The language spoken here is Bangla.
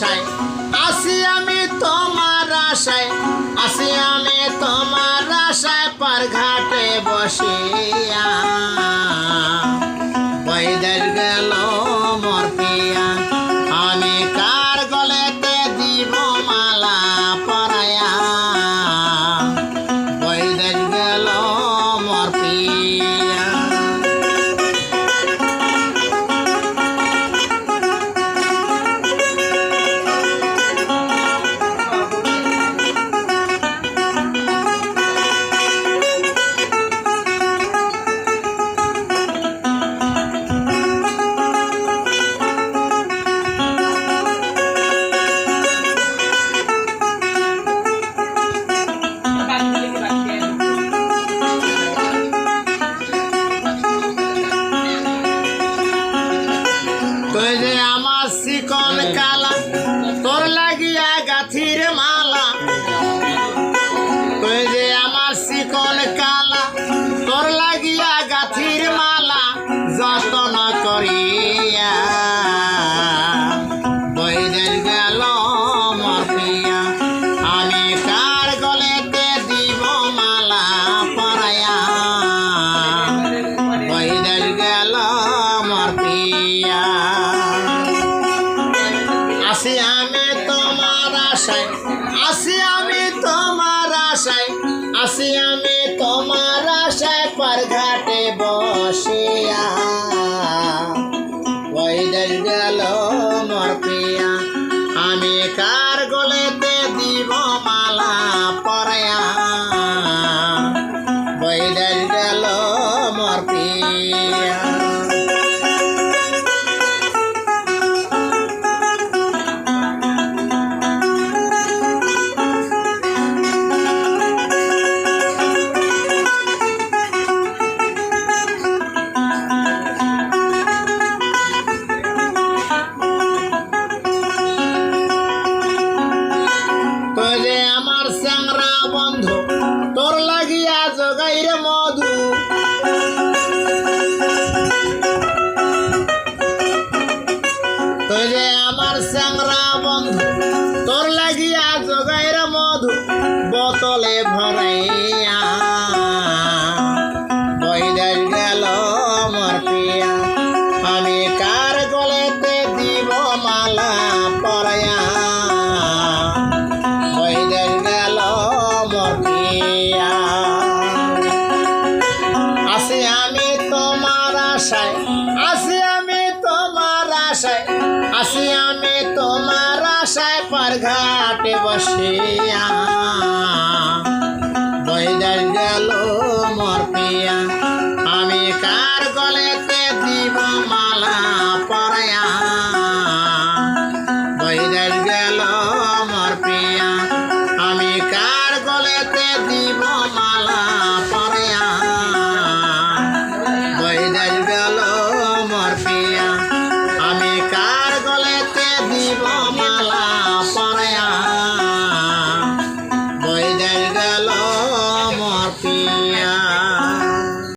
আশায় আসি আমি তোমার আশায়, আসি আমি তোমার আশায় পার ঘাটে বসিয়া বৈদেশ গেল মোর পিয়া, আমি কার গলেতে দিব মালা পরায়া বৈদেশ গেল মোর পিয়া। তুই যে আমার চিকন কালা তোর লাগিয়া গাথির মালা, তুই যে আমার চিকন কালা তোর লাগিয়া গাথির মালা যতন করিয়া বৈদেশ গেল মোর পিয়া, আমি কার গলেতে দিব মালা পরায়া বৈদেশ গেল মোর পিয়া। আসি আমি তোমার আশায়, আসি আমি তোমার আশায়, আসি আমি তোমার আশায় পার ঘাটে বসিয়া বৈদেশ গেল মোর পিয়া, আমি কার গলেতে দিব মালা পরায়া বৈদেশ গেল মোর পিয়া। তুই যে আমার চ্যাংরা বন্ধু তোর লাগিয়া জগাইর মধু, তুই যে আমার চ্যাংরা বন্ধু তোর লাগিয়া জগাইর মধু বোতলে ভরাইয়া বৈদেশ গেল মোর পিয়া, আমি কার গলেতে দিব মালা পরায়া বৈদেশ গেল মোর পিয়া। আসি আমি তোমার আশায়, আসি আমি তোমার আশায়, আসি আমি তোমার আশায় পার ঘাটে বসিয়া বৈদেশ গেল মোর পিয়া, আমি কার গলেতে দিব মালা পরায়া বৈদেশ গেল মোর পিয়া, আমি কার গলেতে দিব মালা